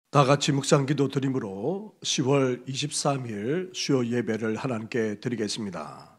다 같이 묵상기도 드림으로 10월 23일 수요 예배를 하나님께 드리겠습니다.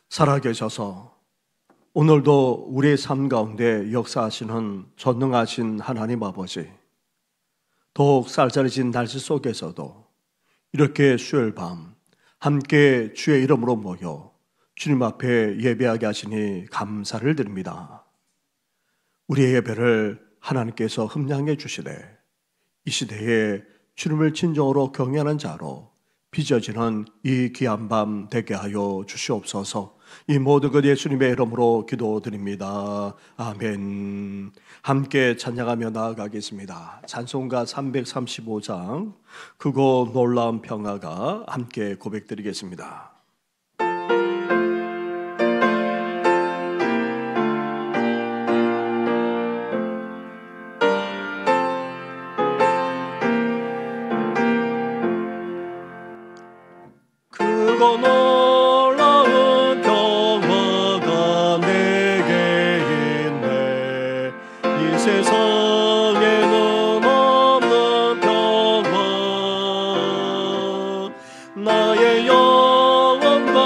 살아계셔서 오늘도 우리의 삶 가운데 역사하시는 전능하신 하나님 아버지, 더욱 쌀쌀해진 날씨 속에서도 이렇게 수요일 밤 함께 주의 이름으로 모여 주님 앞에 예배하게 하시니 감사를 드립니다. 우리의 예배를 하나님께서 흠량해 주시되 이 시대에 주님을 진정으로 경외하는 자로 빚어지는 이 귀한 밤 되게 하여 주시옵소서. 이 모든 것 예수님의 이름으로 기도드립니다. 아멘. 함께 찬양하며 나아가겠습니다. 찬송가 335장 크고 놀라운 평화가 함께 고백드리겠습니다. 크고 놀라운 평화가 내게 있네. 이 세상에는 없는 평화. 나의 영혼과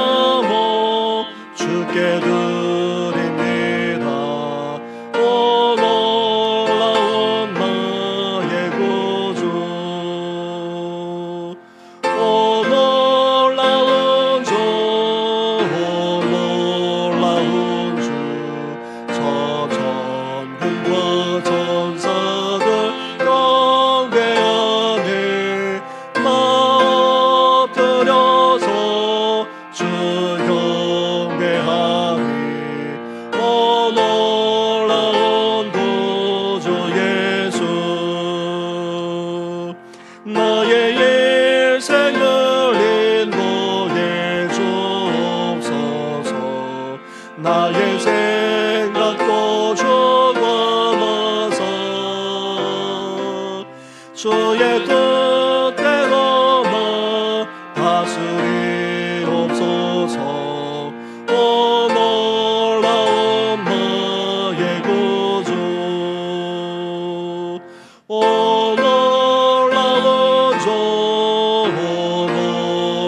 몸 주께 드립니다. 오 놀라운 나의 구주. 오 놀라운 주, 오 놀라운 주. 저 천군과 천사들 경배하네. 나 엎드려서 주 경배하니. 오 놀라운 구주 예수. 나의 일생을 인도해 주옵소서. 나의 생각도 주관하사 주의 뜻대로만 다스리옵소서. 오 놀라운 나의 구주. 오 놀라운 주, 오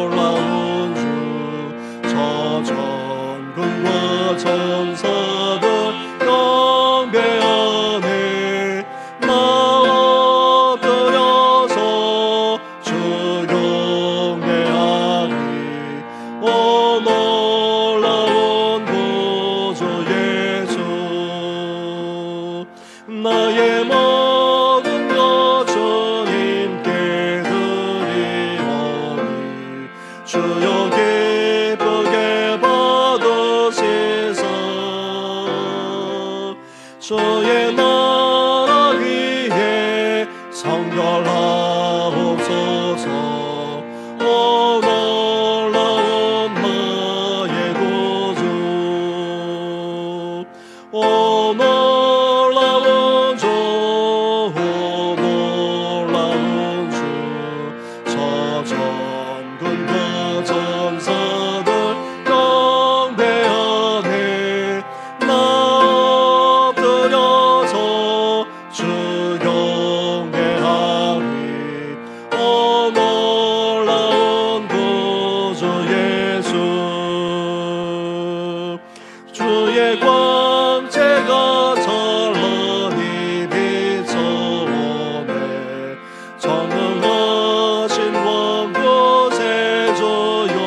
놀라운 주. 저 천군과 천사들 경배하네. 나 엎드려서 주 경배하니. 오 놀라운 구주 예수. 나의 모든 것 주님께 드리오니. 주여 기쁘게 받으시사. 주의 나라 위에 성결하옵소서. 오 놀라운 나의 구주. 오 놀라운 주, 오 놀라운 주. 저 천군과 천사들 경배하네. 나 엎드려서 주 경배하니. 오 놀라운 구주 예수. 주의 광채가 찬란히 비춰오네. 전능하신 왕보세 주여.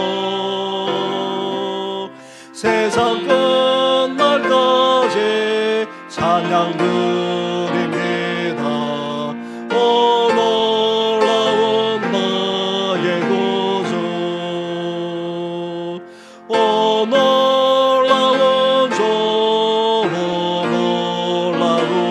세상 끝날까지 찬양 드립니다. 오 놀라운 나의 구주. 오 놀라운 주, 오 놀라운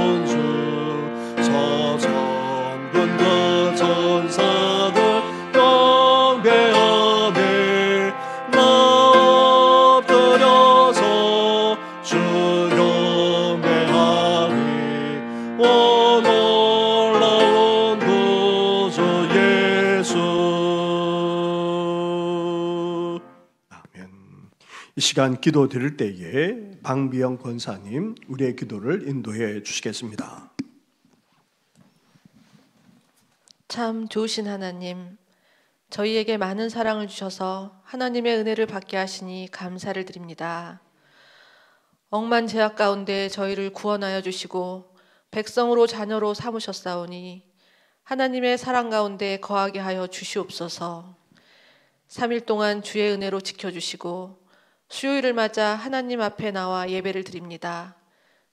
시간 기도 드릴 때에 방비영 권사님 우리의 기도를 인도해 주시겠습니다. 참 좋으신 하나님, 저희에게 많은 사랑을 주셔서 하나님의 은혜를 받게 하시니 감사를 드립니다. 억만 죄악 가운데 저희를 구원하여 주시고 백성으로 자녀로 삼으셨사오니 하나님의 사랑 가운데 거하게 하여 주시옵소서. 3일 동안 주의 은혜로 지켜주시고 수요일을 맞아 하나님 앞에 나와 예배를 드립니다.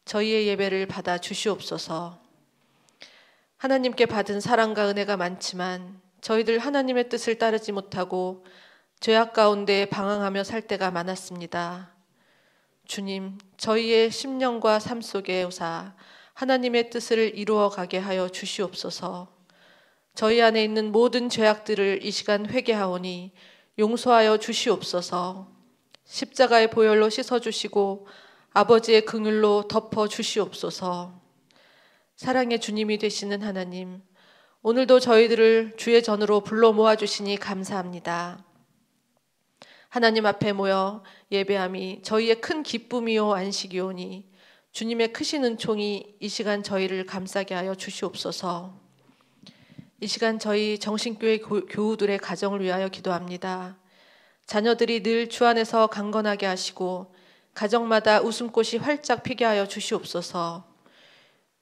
저희의 예배를 받아 주시옵소서. 하나님께 받은 사랑과 은혜가 많지만 저희들 하나님의 뜻을 따르지 못하고 죄악 가운데 방황하며 살 때가 많았습니다. 주님, 저희의 심령과 삶 속에 오사 하나님의 뜻을 이루어 가게 하여 주시옵소서. 저희 안에 있는 모든 죄악들을 이 시간 회개하오니 용서하여 주시옵소서. 십자가의 보혈로 씻어주시고 아버지의 긍휼로 덮어 주시옵소서. 사랑의 주님이 되시는 하나님, 오늘도 저희들을 주의 전으로 불러 모아주시니 감사합니다. 하나님 앞에 모여 예배함이 저희의 큰 기쁨이요 안식이오니 주님의 크신 은총이 이 시간 저희를 감싸게 하여 주시옵소서. 이 시간 저희 정신교회 교우들의 가정을 위하여 기도합니다. 자녀들이 늘 주 안에서 강건하게 하시고 가정마다 웃음꽃이 활짝 피게 하여 주시옵소서.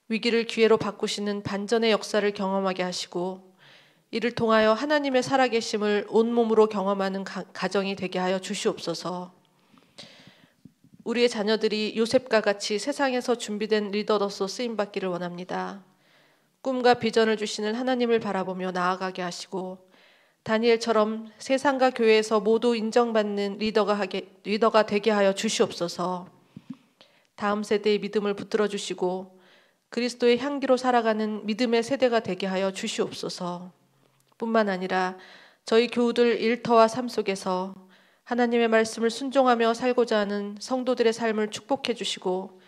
위기를 기회로 바꾸시는 반전의 역사를 경험하게 하시고 이를 통하여 하나님의 살아계심을 온몸으로 경험하는 가정이 되게 하여 주시옵소서. 우리의 자녀들이 요셉과 같이 세상에서 준비된 리더로서 쓰임받기를 원합니다. 꿈과 비전을 주시는 하나님을 바라보며 나아가게 하시고 다니엘처럼 세상과 교회에서 모두 인정받는 리더가 되게 하여 주시옵소서. 다음 세대의 믿음을 붙들어 주시고 그리스도의 향기로 살아가는 믿음의 세대가 되게 하여 주시옵소서. 뿐만 아니라 저희 교우들 일터와 삶 속에서 하나님의 말씀을 순종하며 살고자 하는 성도들의 삶을 축복해 주시고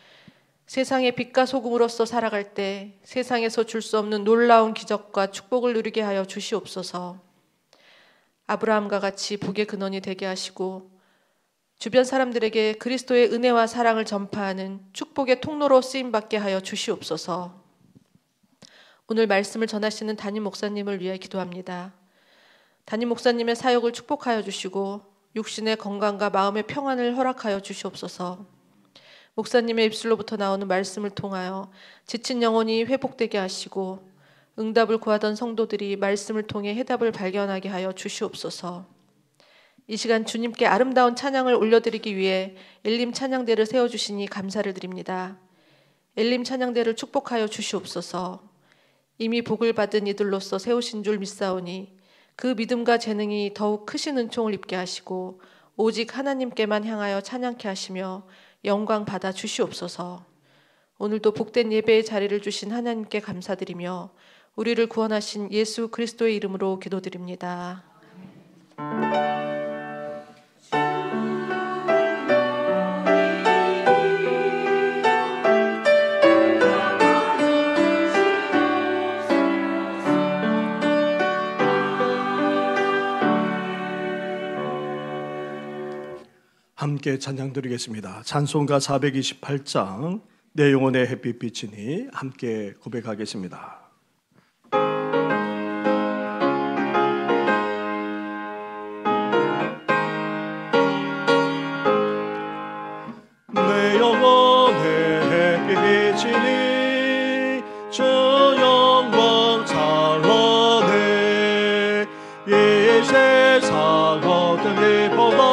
세상의 빛과 소금으로서 살아갈 때 세상에서 줄 수 없는 놀라운 기적과 축복을 누리게 하여 주시옵소서. 아브라함과 같이 복의 근원이 되게 하시고 주변 사람들에게 그리스도의 은혜와 사랑을 전파하는 축복의 통로로 쓰임받게 하여 주시옵소서. 오늘 말씀을 전하시는 담임 목사님을 위해 기도합니다. 담임 목사님의 사역을 축복하여 주시고 육신의 건강과 마음의 평안을 허락하여 주시옵소서. 목사님의 입술로부터 나오는 말씀을 통하여 지친 영혼이 회복되게 하시고 응답을 구하던 성도들이 말씀을 통해 해답을 발견하게 하여 주시옵소서. 이 시간 주님께 아름다운 찬양을 올려드리기 위해 엘림 찬양대를 세워주시니 감사를 드립니다. 엘림 찬양대를 축복하여 주시옵소서. 이미 복을 받은 이들로서 세우신 줄 믿사오니 그 믿음과 재능이 더욱 크신 은총을 입게 하시고 오직 하나님께만 향하여 찬양케 하시며 영광 받아 주시옵소서. 오늘도 복된 예배의 자리를 주신 하나님께 감사드리며 우리를 구원하신 예수 그리스도의 이름으로 기도드립니다. 함께 찬양 드리겠습니다. 찬송가 428장 내 영혼의 햇빛 비치니 함께 고백하겠습니다. 내 영혼의 햇빛 비치니 주 영광 찬란해 이 세상 어떤 일보다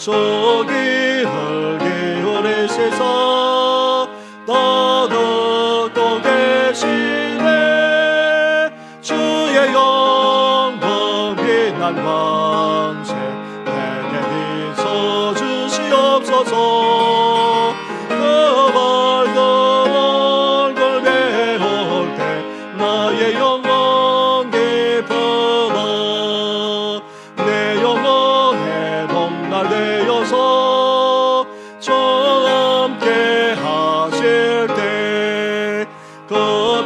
저기 헐게오래 세상 떠도고 계시네 주의 영광 빛난 광채 주시옵소서. 그 밝은 얼굴 배울 때 나의 영혼 기쁘다. 내 영혼의 봄날 되어서 저 함께 하실 때 그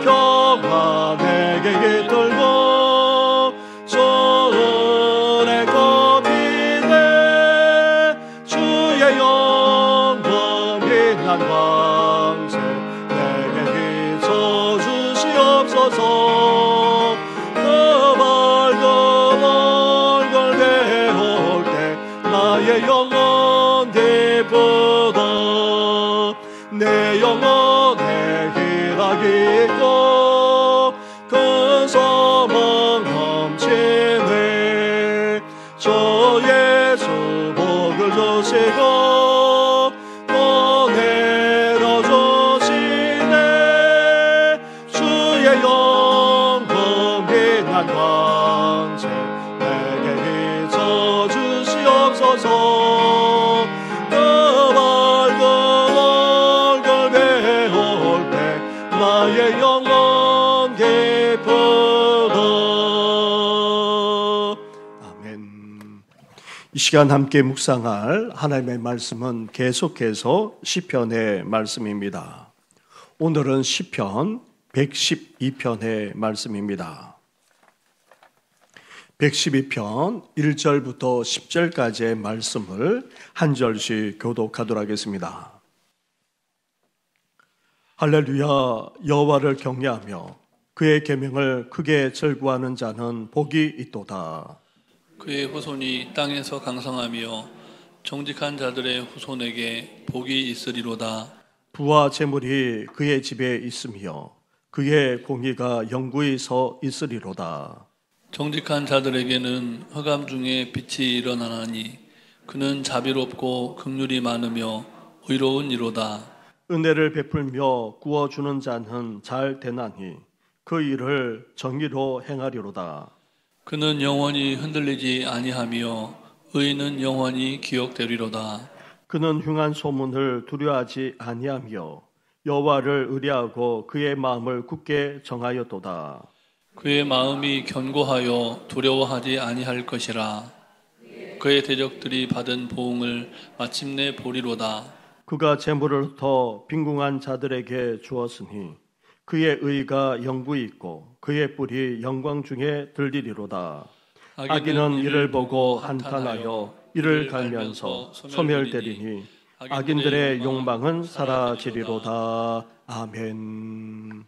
평화 내게 깃들고 손에 꼽히네. 주의 영광 빛난 광세 내게 비춰 주시옵소서. 그 밝은 얼굴 배울 때 나의 영혼 기쁘다. 내 영혼에 희락이 있고 큰 소망 넘치네. 저 예수 복을 주시고 또 내려주시네. 주의 영광 빛난 광채 내게 비춰 주시옵소서. 그 밝은 얼굴 배울 때 나의 영혼 기쁘다. 아멘. 이 시간 함께 묵상할 하나님의 말씀은 계속해서 시편의 말씀입니다. 오늘은 시편 112편의 말씀입니다. 112편 1절부터 10절까지의 말씀을 한 절씩 교독하도록 하겠습니다. 할렐루야. 여호와를 경외하며 그의 계명을 크게 절구하는 자는 복이 있도다. 그의 후손이 땅에서 강성하며 정직한 자들의 후손에게 복이 있으리로다. 부와 재물이 그의 집에 있으며 그의 공의가 영구히 서 있으리로다. 정직한 자들에게는 흑암 중에 빛이 일어나나니 그는 자비롭고 긍휼이 많으며 의로운 이로다. 은혜를 베풀며 구워주는 자는 잘 되나니 그 일을 정의로 행하리로다. 그는 영원히 흔들리지 아니하며 의인은 영원히 기억되리로다. 그는 흉한 소문을 두려워하지 아니하며 여호와를 의뢰하고 그의 마음을 굳게 정하였도다. 그의 마음이 견고하여 두려워하지 아니할 것이라. 그의 대적들이 받은 보응을 마침내 보리로다. 그가 재물을 더 빈궁한 자들에게 주었으니 그의 의가 영구히 있고 그의 뿔이 영광 중에 들리리로다. 악인은 이를 보고 한탄하여 이를 갈면서 소멸되리니 악인들의 욕망은 사라지리로다. 아멘.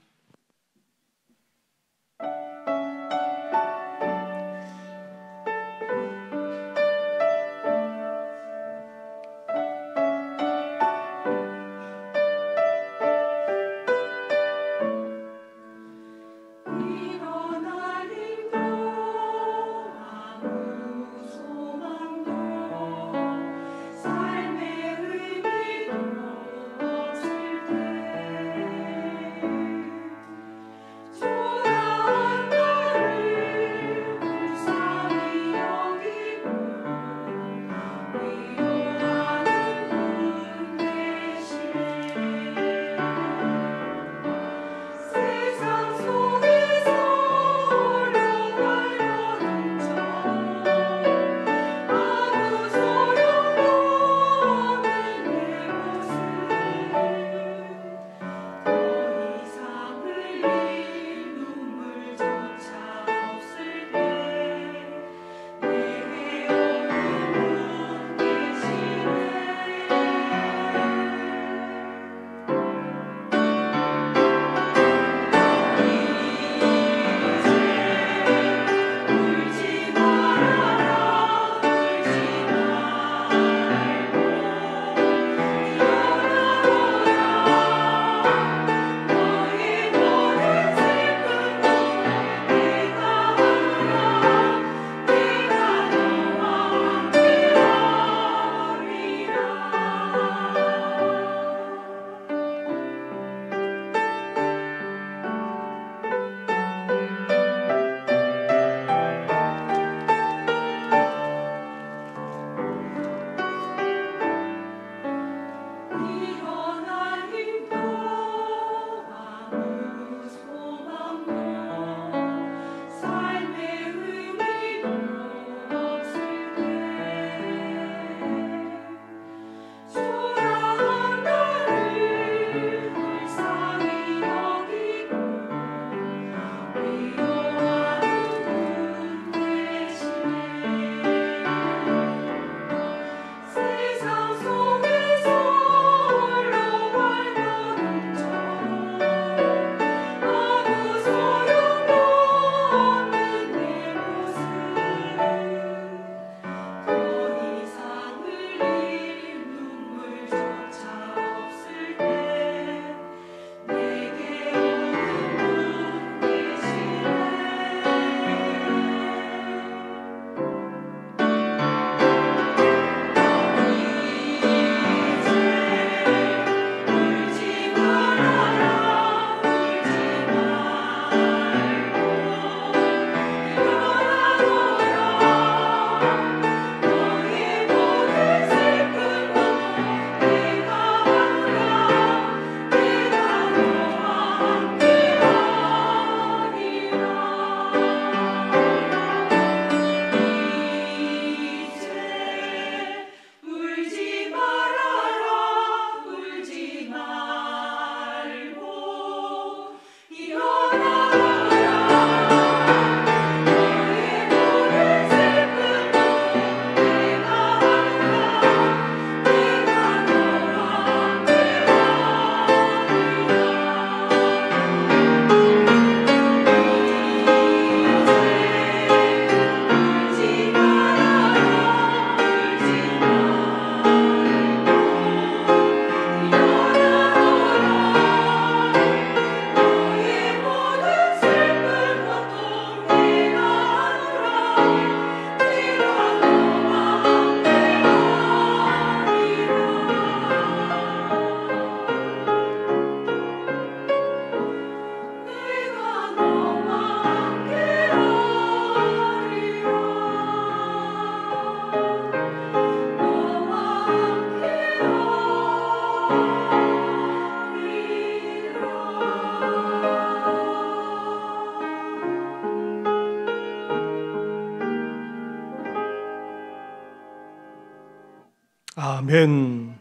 아멘.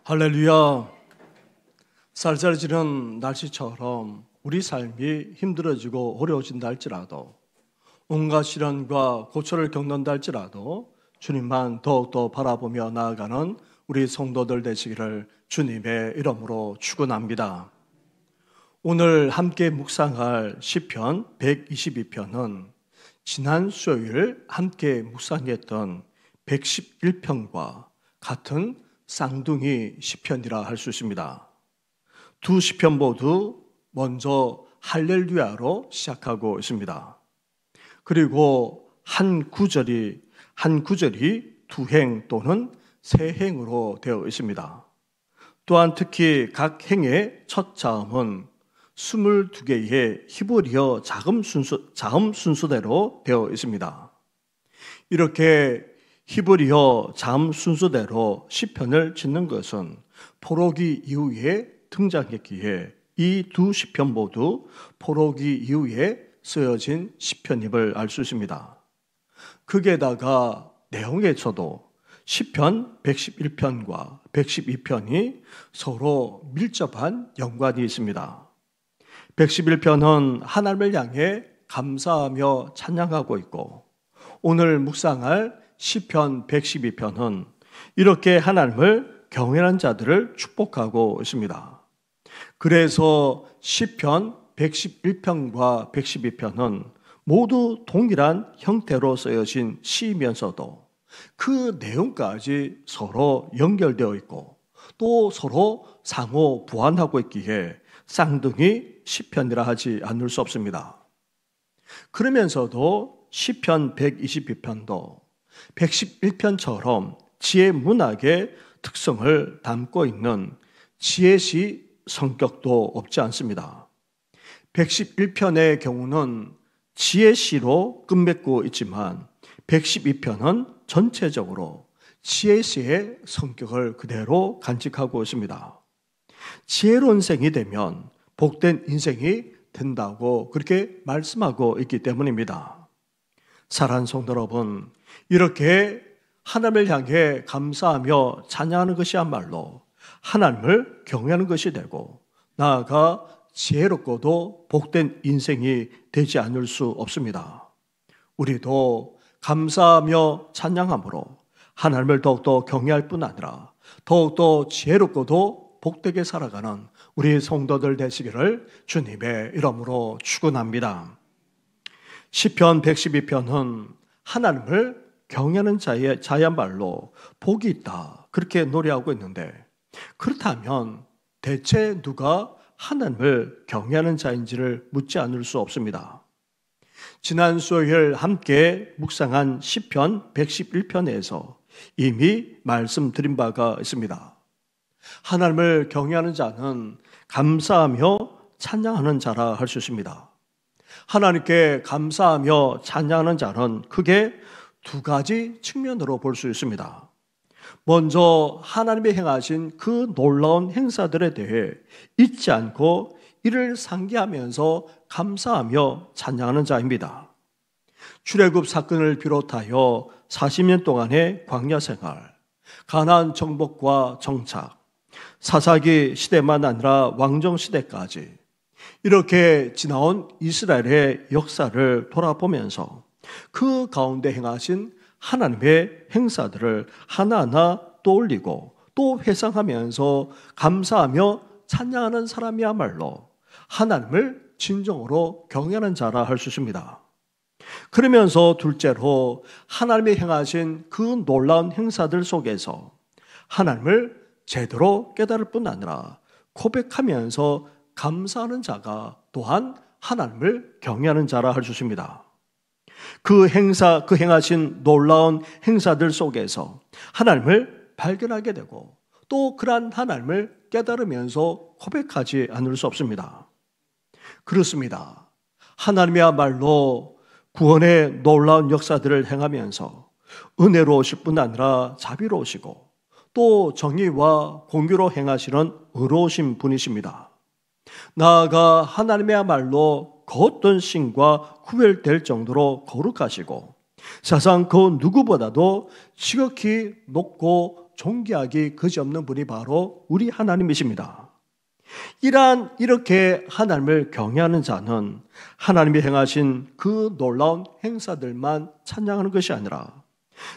할렐루야. 쌀쌀해지는 날씨처럼 우리 삶이 힘들어지고 어려워진다 할지라도, 온갖 시련과 고초를 겪는다 할지라도 주님만 더욱더 바라보며 나아가는 우리 성도들 되시기를 주님의 이름으로 축원합니다. 오늘 함께 묵상할 시편 122편은 지난 수요일 함께 묵상했던 111편과 같은 쌍둥이 시편이라 할 수 있습니다. 두 시편 모두 먼저 할렐루야로 시작하고 있습니다. 그리고 한 구절이 두 행 또는 세 행으로 되어 있습니다. 또한 특히 각 행의 첫 자음은 22개의 히브리어 자음 순서대로 되어 있습니다. 이렇게 히브리어 자음 순서대로 시편을 짓는 것은 포로기 이후에 등장했기에 이 두 시편 모두 포로기 이후에 쓰여진 시편임을 알 수 있습니다. 거기에다가 내용에서도 시편 111편과 112편이 서로 밀접한 연관이 있습니다. 111편은 하나님을 향해 감사하며 찬양하고 있고, 오늘 묵상할 시편 112편은 이렇게 하나님을 경외하는 자들을 축복하고 있습니다. 그래서 시편 111편과 112편은 모두 동일한 형태로 쓰여진 시이면서도 그 내용까지 서로 연결되어 있고 또 서로 상호 보완하고 있기에 쌍둥이 시편이라 하지 않을 수 없습니다. 그러면서도 시편 122편도 111편처럼 지혜 문학의 특성을 담고 있는 지혜시 성격도 없지 않습니다. 111편의 경우는 지혜시로 끝맺고 있지만 112편은 전체적으로 지혜시의 성격을 그대로 간직하고 있습니다. 지혜로운 인생이 되면 복된 인생이 된다고 그렇게 말씀하고 있기 때문입니다. 사랑하는 성도 여러분, 이렇게 하나님을 향해 감사하며 찬양하는 것이야말로 하나님을 경외하는 것이 되고, 나아가 지혜롭고도 복된 인생이 되지 않을 수 없습니다. 우리도 감사하며 찬양함으로 하나님을 더욱더 경외할 뿐 아니라 더욱더 지혜롭고도 복되게 살아가는 우리 성도들 되시기를 주님의 이름으로 축원합니다. 시편 112편은 하나님을 경외하는 자야말로 복이 있다, 그렇게 노래하고 있는데, 그렇다면 대체 누가 하나님을 경외하는 자인지를 묻지 않을 수 없습니다. 지난 수요일 함께 묵상한 시편 111편에서 이미 말씀드린 바가 있습니다. 하나님을 경외하는 자는 감사하며 찬양하는 자라 할 수 있습니다. 하나님께 감사하며 찬양하는 자는 크게 두 가지 측면으로 볼 수 있습니다. 먼저 하나님이 행하신 그 놀라운 행사들에 대해 잊지 않고 이를 상기하면서 감사하며 찬양하는 자입니다. 출애굽 사건을 비롯하여 40년 동안의 광야 생활, 가나안 정복과 정착, 사사기 시대만 아니라 왕정 시대까지 이렇게 지나온 이스라엘의 역사를 돌아보면서 그 가운데 행하신 하나님의 행사들을 하나하나 떠올리고 또 회상하면서 감사하며 찬양하는 사람이야말로 하나님을 진정으로 경외하는 자라 할 수 있습니다. 그러면서 둘째로 하나님이 행하신 그 놀라운 행사들 속에서 하나님을 제대로 깨달을 뿐 아니라 고백하면서 감사하는 자가 또한 하나님을 경외하는 자라 할 수 있습니다. 그 행하신 놀라운 행사들 속에서 하나님을 발견하게 되고 또 그러한 하나님을 깨달으면서 고백하지 않을 수 없습니다. 그렇습니다. 하나님이야말로 구원의 놀라운 역사들을 행하면서 은혜로우실 뿐 아니라 자비로우시고 또 정의와 공의로 행하시는 의로우신 분이십니다. 나아가 하나님이야말로 그 어떤 신과 구별될 정도로 거룩하시고 사실상 그 누구보다도 지극히 높고 존귀하기 그지없는 분이 바로 우리 하나님이십니다. 이렇게 하나님을 경외하는 자는 하나님이 행하신 그 놀라운 행사들만 찬양하는 것이 아니라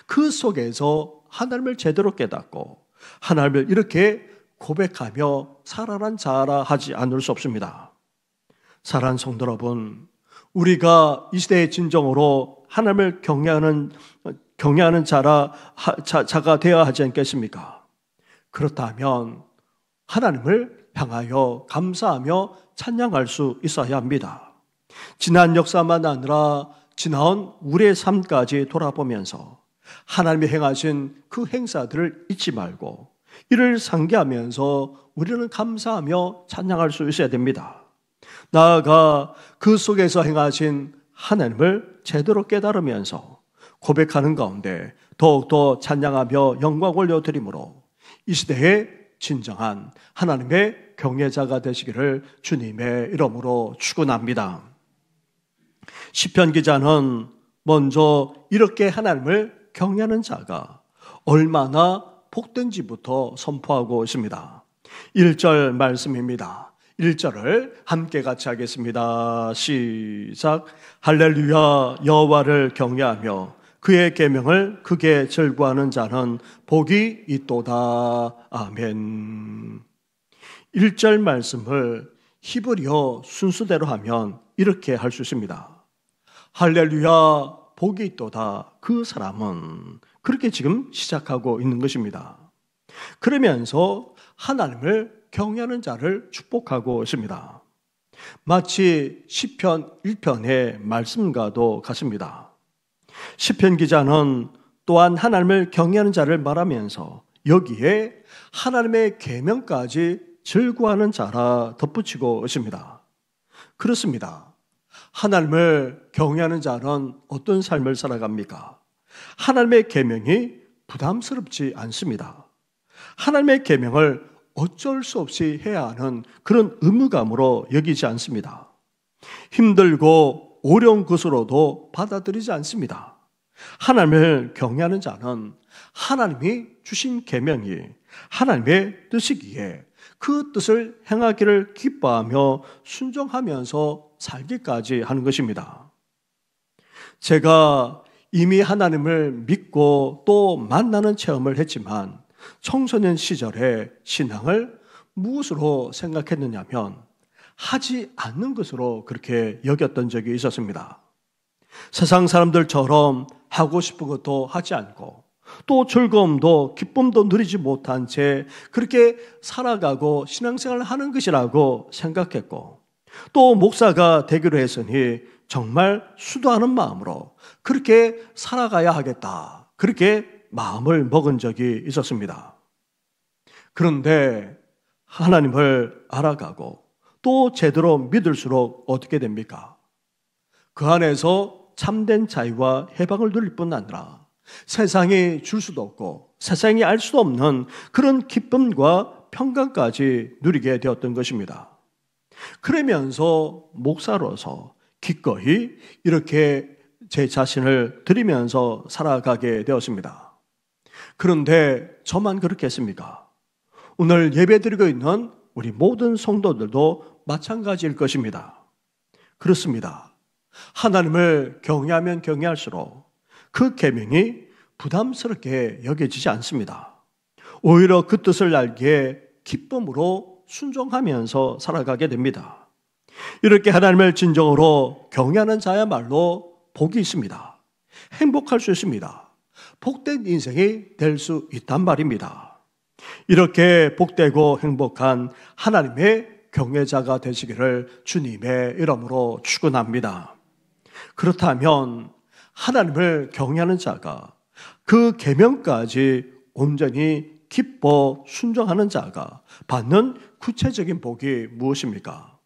그 속에서 하나님을 제대로 깨닫고 하나님을 이렇게 고백하며 살아난 자라 하지 않을 수 없습니다. 사랑하는 성도 여러분, 우리가 이 시대의 진정으로 하나님을 경외하는 자가 되어야 하지 않겠습니까? 그렇다면 하나님을 향하여 감사하며 찬양할 수 있어야 합니다. 지난 역사만 아니라 지나온 우리의 삶까지 돌아보면서 하나님이 행하신 그 행사들을 잊지 말고 이를 상기하면서 우리는 감사하며 찬양할 수 있어야 됩니다. 나아가 그 속에서 행하신 하나님을 제대로 깨달으면서 고백하는 가운데 더욱더 찬양하며 영광 올려드림으로 이 시대의 진정한 하나님의 경외자가 되시기를 주님의 이름으로 축원합니다. 시편 기자는 먼저 이렇게 하나님을 경외하는 자가 얼마나 복된지부터 선포하고 있습니다. 1절 말씀입니다. 1절을 함께 같이 하겠습니다. 시작. 할렐루야. 여호와를 경외하며 그의 계명을 크게 즐거워하는 자는 복이 있도다. 아멘. 1절 말씀을 히브리어 순수대로 하면 이렇게 할 수 있습니다. 할렐루야. 복이 있도다. 그 사람은 그렇게 지금 시작하고 있는 것입니다. 그러면서 하나님을 경외하는 자를 축복하고 있습니다. 마치 시편 1편의 말씀과도 같습니다. 시편 기자는 또한 하나님을 경외하는 자를 말하면서 여기에 하나님의 계명까지 즐거워하는 자라 덧붙이고 있습니다. 그렇습니다. 하나님을 경외하는 자는 어떤 삶을 살아갑니까? 하나님의 계명이 부담스럽지 않습니다. 하나님의 계명을 어쩔 수 없이 해야 하는 그런 의무감으로 여기지 않습니다. 힘들고 어려운 것으로도 받아들이지 않습니다. 하나님을 경외하는 자는 하나님이 주신 계명이 하나님의 뜻이기에 그 뜻을 행하기를 기뻐하며 순종하면서 살기까지 하는 것입니다. 제가 이미 하나님을 믿고 또 만나는 체험을 했지만 청소년 시절에 신앙을 무엇으로 생각했느냐면 하지 않는 것으로 그렇게 여겼던 적이 있었습니다. 세상 사람들처럼 하고 싶은 것도 하지 않고 또 즐거움도 기쁨도 누리지 못한 채 그렇게 살아가고 신앙생활을 하는 것이라고 생각했고 또 목사가 되기로 했으니 정말 수도하는 마음으로 그렇게 살아가야 하겠다. 그렇게 마음을 먹은 적이 있었습니다. 그런데 하나님을 알아가고 또 제대로 믿을수록 어떻게 됩니까? 그 안에서 참된 자유와 해방을 누릴 뿐 아니라 세상이 줄 수도 없고 세상이 알 수도 없는 그런 기쁨과 평강까지 누리게 되었던 것입니다. 그러면서 목사로서 기꺼이 이렇게 제 자신을 드리면서 살아가게 되었습니다. 그런데 저만 그렇게 했습니까? 오늘 예배드리고 있는 우리 모든 성도들도 마찬가지일 것입니다. 그렇습니다. 하나님을 경외하면 경외할수록 그 계명이 부담스럽게 여겨지지 않습니다. 오히려 그 뜻을 알기에 기쁨으로 순종하면서 살아가게 됩니다. 이렇게 하나님을 진정으로 경외하는 자야말로 복이 있습니다. 행복할 수 있습니다. 복된 인생이 될 수 있단 말입니다. 이렇게 복되고 행복한 하나님의 경외자가 되시기를 주님의 이름으로 축원합니다. 그렇다면 하나님을 경외하는 자가 그 계명까지 온전히 기뻐 순종하는 자가 받는 구체적인 복이 무엇입니까?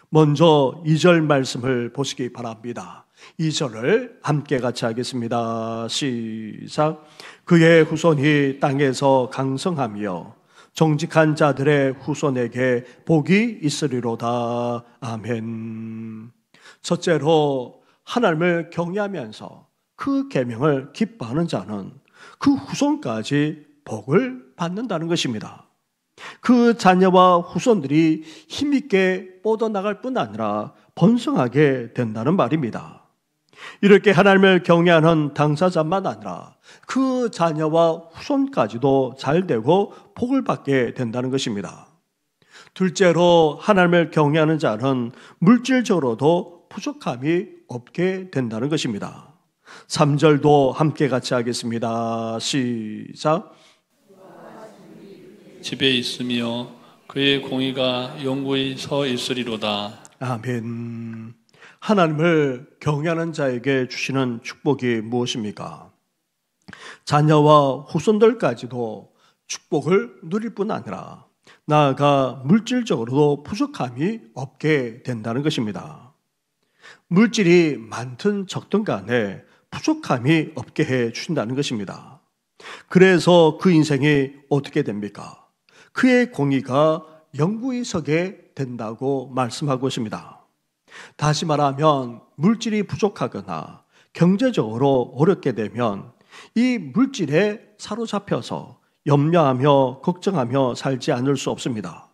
먼저 2절 말씀을 보시기 바랍니다. 2절을 함께 같이 하겠습니다. 시작. 그의 후손이 땅에서 강성하며 정직한 자들의 후손에게 복이 있으리로다. 아멘. 첫째로 하나님을 경외하면서 그 계명을 기뻐하는 자는 그 후손까지 복을 받는다는 것입니다. 그 자녀와 후손들이 힘있게 뻗어나갈 뿐 아니라 번성하게 된다는 말입니다. 이렇게 하나님을 경외하는 당사자만 아니라 그 자녀와 후손까지도 잘되고 복을 받게 된다는 것입니다. 둘째로 하나님을 경외하는 자는 물질적으로도 부족함이 없게 된다는 것입니다. 3절도 함께 같이 하겠습니다. 시작. 집에 있으며 그의 공의가 영구히 서 있으리로다. 아멘. 하나님을 경외하는 자에게 주시는 축복이 무엇입니까? 자녀와 후손들까지도 축복을 누릴 뿐 아니라 나아가 물질적으로도 부족함이 없게 된다는 것입니다. 물질이 많든 적든 간에 부족함이 없게 해 주신다는 것입니다. 그래서 그 인생이 어떻게 됩니까? 그의 공의가 영구히 서게 된다고 말씀하고 있습니다. 다시 말하면 물질이 부족하거나 경제적으로 어렵게 되면 이 물질에 사로잡혀서 염려하며 걱정하며 살지 않을 수 없습니다.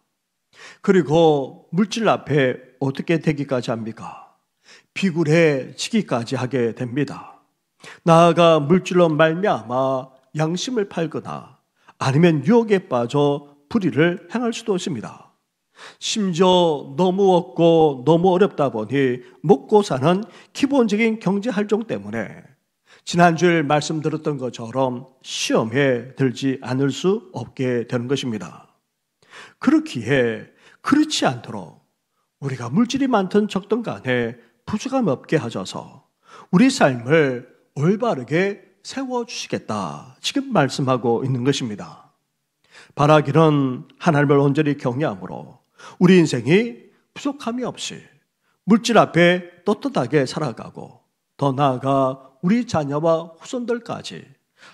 그리고 물질 앞에 어떻게 되기까지 합니까? 비굴해지기까지 하게 됩니다. 나아가 물질로 말미암아 양심을 팔거나 아니면 유혹에 빠져 불의를 행할 수도 있습니다. 심지어 너무 없고 너무 어렵다 보니 먹고 사는 기본적인 경제 활동 때문에 지난주에 말씀드렸던 것처럼 시험에 들지 않을 수 없게 되는 것입니다. 그렇기에 그렇지 않도록 우리가 물질이 많든 적든 간에 부족함 없게 하셔서 우리 삶을 올바르게 세워주시겠다 지금 말씀하고 있는 것입니다. 바라기는 하나님을 온전히 경외함으로 우리 인생이 부족함이 없이 물질 앞에 떳떳하게 살아가고 더 나아가 우리 자녀와 후손들까지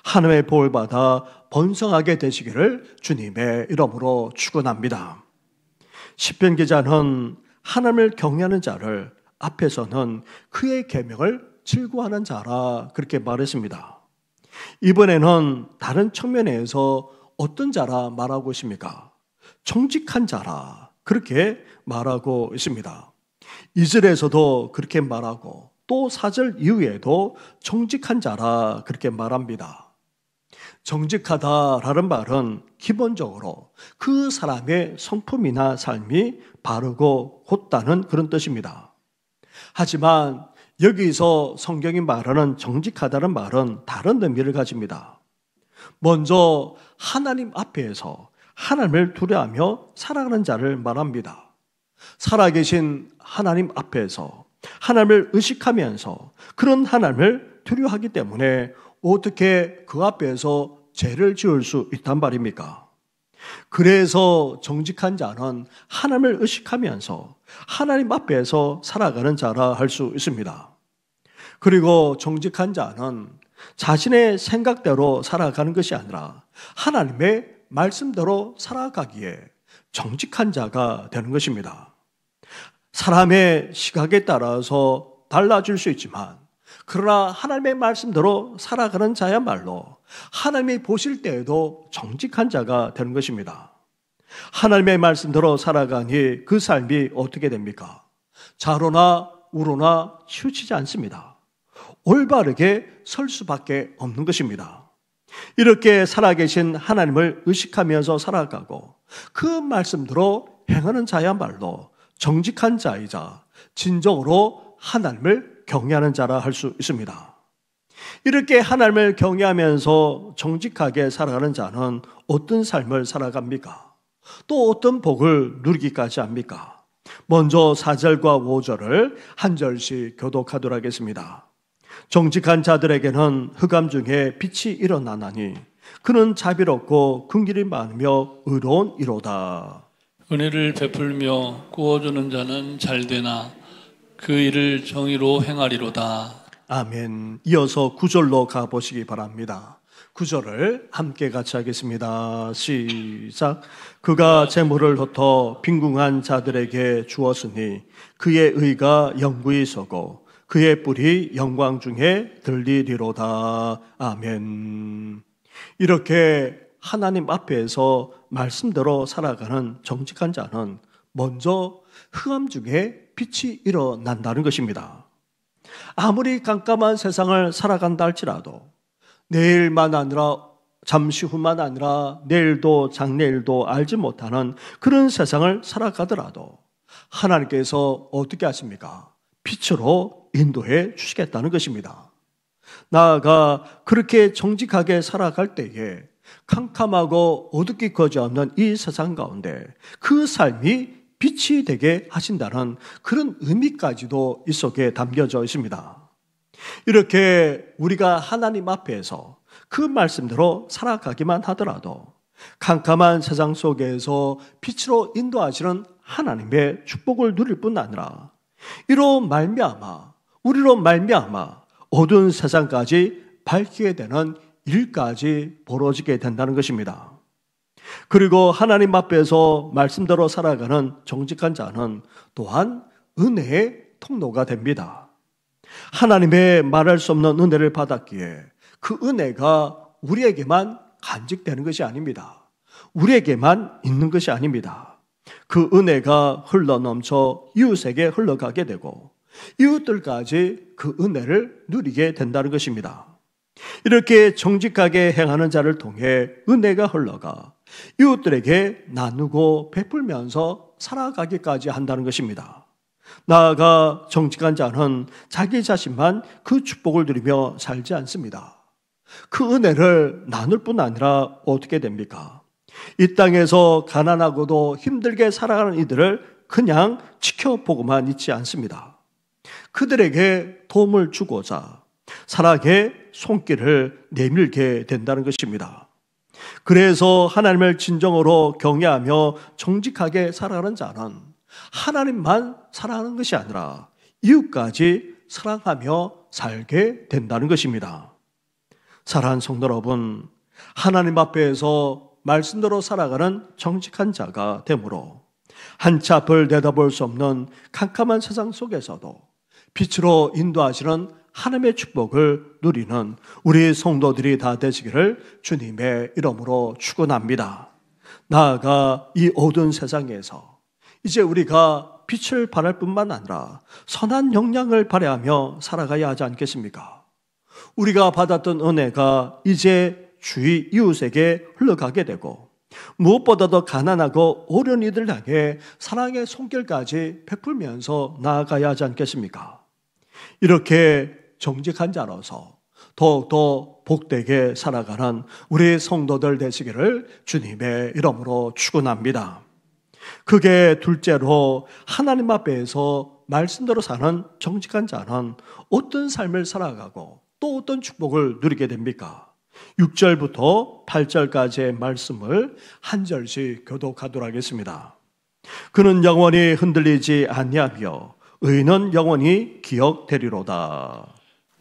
하나님의 복을 받아 번성하게 되시기를 주님의 이름으로 축원합니다. 시편 기자는 하나님을 경외하는 자를 앞에서는 그의 계명을 즐거워하는 자라 그렇게 말했습니다. 이번에는 다른 측면에서 어떤 자라 말하고 있습니까? 정직한 자라 그렇게 말하고 있습니다. 2절에서도 그렇게 말하고 또 4절 이후에도 정직한 자라 그렇게 말합니다. 정직하다라는 말은 기본적으로 그 사람의 성품이나 삶이 바르고 곧다는 그런 뜻입니다. 하지만 여기서 성경이 말하는 정직하다는 말은 다른 의미를 가집니다. 먼저 하나님 앞에서 하나님을 두려워하며 살아가는 자를 말합니다. 살아계신 하나님 앞에서 하나님을 의식하면서 그런 하나님을 두려워하기 때문에 어떻게 그 앞에서 죄를 지을 수 있단 말입니까? 그래서 정직한 자는 하나님을 의식하면서 하나님 앞에서 살아가는 자라 할 수 있습니다. 그리고 정직한 자는 자신의 생각대로 살아가는 것이 아니라 하나님의 말씀대로 살아가기에 정직한 자가 되는 것입니다. 사람의 시각에 따라서 달라질 수 있지만 그러나 하나님의 말씀대로 살아가는 자야말로 하나님이 보실 때에도 정직한 자가 되는 것입니다. 하나님의 말씀대로 살아가니 그 삶이 어떻게 됩니까? 좌로나 우로나 치우치지 않습니다. 올바르게 설 수밖에 없는 것입니다. 이렇게 살아계신 하나님을 의식하면서 살아가고 그 말씀대로 행하는 자야말로 정직한 자이자 진정으로 하나님을 경외하는 자라 할 수 있습니다. 이렇게 하나님을 경외하면서 정직하게 살아가는 자는 어떤 삶을 살아갑니까? 또 어떤 복을 누리기까지 합니까? 먼저 4절과 5절을 한 절씩 교독하도록 하겠습니다. 정직한 자들에게는 흑암 중에 빛이 일어나나니 그는 자비롭고 긍휼이 많으며 의로운 이로다. 은혜를 베풀며 구워주는 자는 잘되나 그 일을 정의로 행하리로다. 아멘. 이어서 9절로 가보시기 바랍니다. 9절을 함께 같이 하겠습니다. 시작. 그가 재물을 흩어 빈궁한 자들에게 주었으니 그의 의가 영구히 서고 그의 뿔이 영광 중에 들리리로다. 아멘. 이렇게 하나님 앞에서 말씀대로 살아가는 정직한 자는 먼저 흑암 중에 빛이 일어난다는 것입니다. 아무리 깜깜한 세상을 살아간다 할지라도 내일만 아니라 잠시 후만 아니라 내일도 장래일도 알지 못하는 그런 세상을 살아가더라도 하나님께서 어떻게 하십니까? 빛으로 인도해 주시겠다는 것입니다. 나아가 그렇게 정직하게 살아갈 때에 캄캄하고 어둡기 거지없는 이 세상 가운데 그 삶이 빛이 되게 하신다는 그런 의미까지도 이 속에 담겨져 있습니다. 이렇게 우리가 하나님 앞에서 그 말씀대로 살아가기만 하더라도 캄캄한 세상 속에서 빛으로 인도하시는 하나님의 축복을 누릴 뿐 아니라 우리로 말미암아 어두운 세상까지 밝히게 되는 일까지 벌어지게 된다는 것입니다. 그리고 하나님 앞에서 말씀대로 살아가는 정직한 자는 또한 은혜의 통로가 됩니다. 하나님의 말할 수 없는 은혜를 받았기에 그 은혜가 우리에게만 간직되는 것이 아닙니다. 우리에게만 있는 것이 아닙니다. 그 은혜가 흘러넘쳐 이웃에게 흘러가게 되고 이웃들까지 그 은혜를 누리게 된다는 것입니다. 이렇게 정직하게 행하는 자를 통해 은혜가 흘러가 이웃들에게 나누고 베풀면서 살아가기까지 한다는 것입니다. 나아가 정직한 자는 자기 자신만 그 축복을 누리며 살지 않습니다. 그 은혜를 나눌 뿐 아니라 어떻게 됩니까? 이 땅에서 가난하고도 힘들게 살아가는 이들을 그냥 지켜보고만 있지 않습니다. 그들에게 도움을 주고자 사랑의 손길을 내밀게 된다는 것입니다. 그래서 하나님을 진정으로 경외하며 정직하게 살아가는 자는 하나님만 사랑하는 것이 아니라 이웃까지 사랑하며 살게 된다는 것입니다. 사랑하는 성도 여러분, 하나님 앞에서 말씀대로 살아가는 정직한 자가 되므로 한치 앞을 내다볼 수 없는 캄캄한 세상 속에서도 빛으로 인도하시는 하나님의 축복을 누리는 우리 성도들이 다 되시기를 주님의 이름으로 축원합니다. 나아가 이 어두운 세상에서 이제 우리가 빛을 발할 뿐만 아니라 선한 영향을 발휘하며 살아가야 하지 않겠습니까? 우리가 받았던 은혜가 이제 주위 이웃에게 흘러가게 되고 무엇보다도 가난하고 어려운 이들을 향해 사랑의 손길까지 베풀면서 나아가야 하지 않겠습니까? 이렇게 정직한 자로서 더욱더 복되게 살아가는 우리 성도들 되시기를 주님의 이름으로 축원합니다. 그게 둘째로 하나님 앞에서 말씀대로 사는 정직한 자는 어떤 삶을 살아가고 또 어떤 축복을 누리게 됩니까? 6절부터 8절까지의 말씀을 한 절씩 교독하도록 하겠습니다. 그는 영원히 흔들리지 아니하며 의인은 영원히 기억되리로다.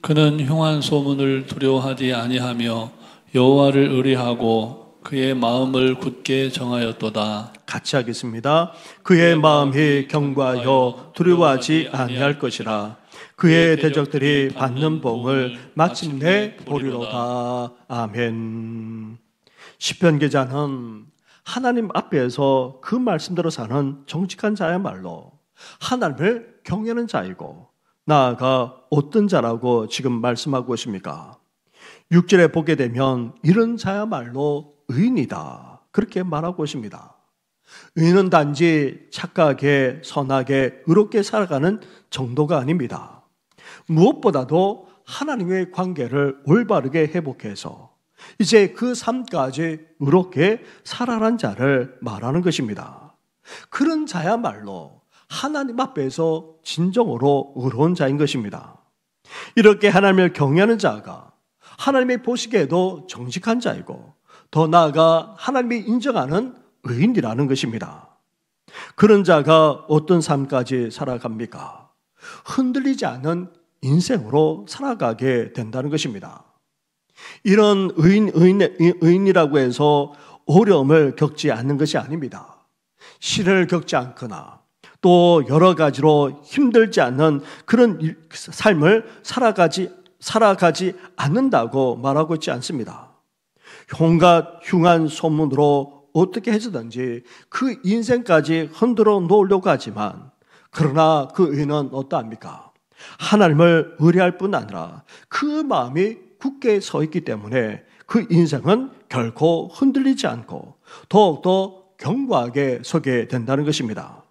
그는 흉한 소문을 두려워하지 아니하며 여호와를 의뢰하고 그의 마음을 굳게 정하였도다. 같이 하겠습니다. 그의 마음이 견고하여 두려워하지 아니할 것이라. 그의 대적들이 받는 복을 마침내 보리로다. 아멘. 시편 기자는 하나님 앞에서 그 말씀대로 사는 정직한 자야말로 하나님을 경외하는 자이고 나아가 어떤 자라고 지금 말씀하고 있습니까? 6절에 보게 되면 이런 자야말로 의인이다 그렇게 말하고 있습니다. 의인은 단지 착하게 선하게 의롭게 살아가는 정도가 아닙니다. 무엇보다도 하나님의 관계를 올바르게 회복해서 이제 그 삶까지 의롭게 살아가는 자를 말하는 것입니다. 그런 자야말로 하나님 앞에서 진정으로 의로운 자인 것입니다. 이렇게 하나님을 경외하는 자가 하나님이 보시기에도 정직한 자이고 더 나아가 하나님이 인정하는 의인이라는 것입니다. 그런 자가 어떤 삶까지 살아갑니까? 흔들리지 않는 인생으로 살아가게 된다는 것입니다. 이런 의인이라고 해서 어려움을 겪지 않는 것이 아닙니다. 시련을 겪지 않거나 또 여러 가지로 힘들지 않는 그런 삶을 살아가지 않는다고 말하고 있지 않습니다. 온갖 흉한 소문으로 어떻게 해서든지 그 인생까지 흔들어 놓으려고 하지만, 그러나 그 의는 어떠합니까? 하나님을 의뢰할 뿐 아니라 그 마음이 굳게 서 있기 때문에 그 인생은 결코 흔들리지 않고 더욱더 견고하게 서게 된다는 것입니다.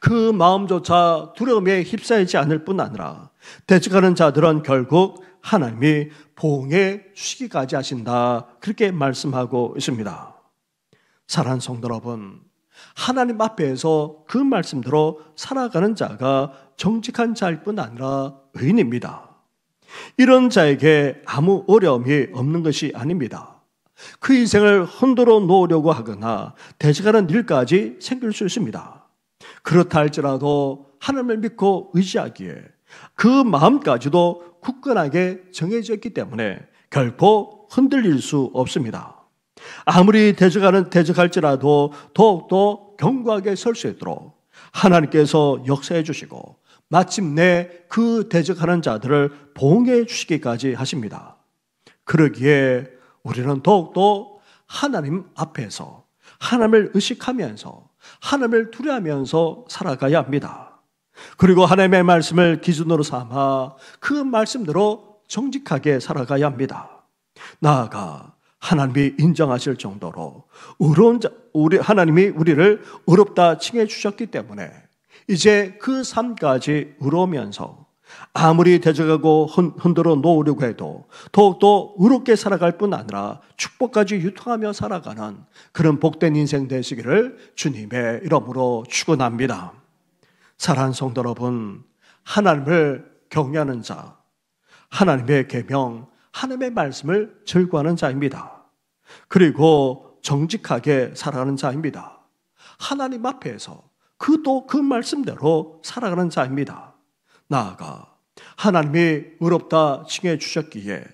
그 마음조차 두려움에 휩싸이지 않을 뿐 아니라 대적하는 자들은 결국 하나님이 보응해 주시기까지 하신다, 그렇게 말씀하고 있습니다. 사랑하는 성도 여러분, 하나님 앞에서 그 말씀대로 살아가는 자가 정직한 자일 뿐 아니라 의인입니다. 이런 자에게 아무 어려움이 없는 것이 아닙니다. 그 인생을 흔들어 놓으려고 하거나 대적하는 일까지 생길 수 있습니다. 그렇다 할지라도 하나님을 믿고 의지하기에 그 마음까지도 굳건하게 정해져 있기 때문에 결코 흔들릴 수 없습니다. 아무리 대적할지라도 더욱더 견고하게 설 수 있도록 하나님께서 역사해 주시고 마침내 그 대적하는 자들을 보응해 주시기까지 하십니다. 그러기에 우리는 더욱더 하나님 앞에서 하나님을 의식하면서 하나님을 두려워하면서 살아가야 합니다. 그리고 하나님의 말씀을 기준으로 삼아 그 말씀대로 정직하게 살아가야 합니다. 나아가 하나님이 인정하실 정도로 하나님이 우리를 의롭다 칭해 주셨기 때문에 이제 그 삶까지 의로우면서 아무리 대적하고 흔들어 놓으려고 해도 더욱더 의롭게 살아갈 뿐 아니라 축복까지 유통하며 살아가는 그런 복된 인생 되시기를 주님의 이름으로 축원합니다. 사랑하는 성도 여러분, 하나님을 경외하는 자, 하나님의 계명, 하나님의 말씀을 즐거워하는 자입니다. 그리고 정직하게 살아가는 자입니다. 하나님 앞에서 그 말씀대로 살아가는 자입니다. 나아가 하나님이 의롭다 칭해 주셨기에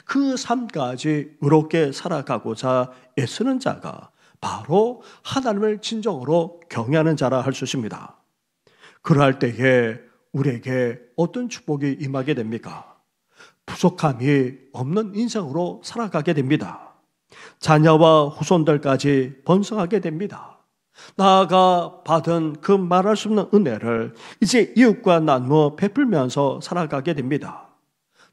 그 삶까지 의롭게 살아가고자 애쓰는 자가 바로 하나님을 진정으로 경외하는 자라 할 수 있습니다. 그러할 때에 우리에게 어떤 축복이 임하게 됩니까? 부족함이 없는 인생으로 살아가게 됩니다. 자녀와 후손들까지 번성하게 됩니다. 나아가 받은 그 말할 수 없는 은혜를 이제 이웃과 나누어 베풀면서 살아가게 됩니다.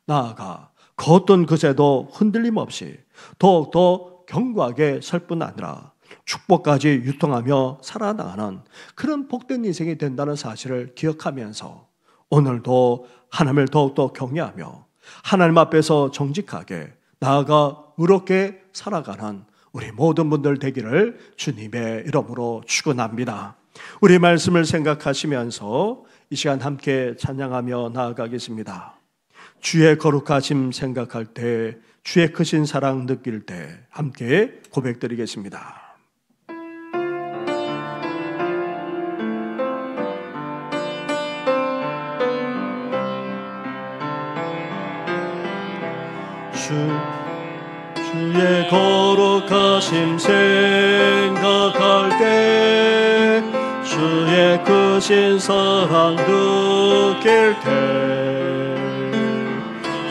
나아가 그 어떤 것에도 흔들림 없이 더욱더 견고하게 설 뿐 아니라 축복까지 유통하며 살아나가는 그런 복된 인생이 된다는 사실을 기억하면서 오늘도 하나님을 더욱더 경외하며 하나님 앞에서 정직하게 나아가 의롭게 살아가는 우리 모든 분들 되기를 주님의 이름으로 축원합니다. 우리 말씀을 생각하시면서 이 시간 함께 찬양하며 나아가겠습니다. 주의 거룩하심 생각할 때, 주의 크신 사랑 느낄 때 함께 고백드리겠습니다. 주의 거룩하심 생각할 때, 주의 크신 사랑 느낄 때,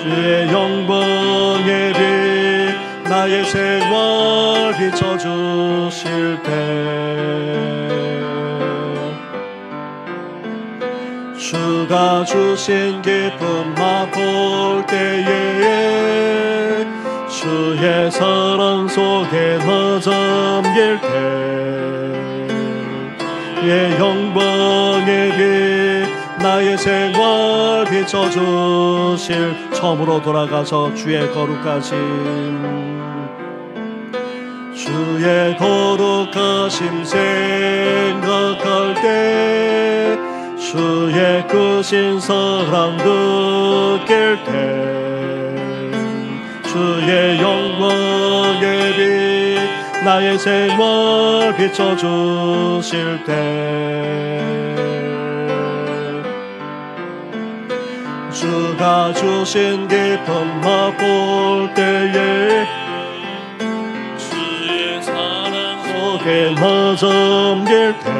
주의 영광의 빛 나의 생활 비춰주실 때, 주가 주신 기쁨 맛볼 때에 주의 사랑 속에 나 잠길 때, 주의 영광의 빛 나의 생활 비춰주실, 처음으로 돌아가서 주의 거룩하심, 주의 거룩하심 생각할 때, 주의 크신 사랑 느낄 때, 주의 영광의 빛 나의 생활 비춰주실 때, 주가 주신 기쁨 맛볼 때에 주의 사랑 속에 나 잠길 때,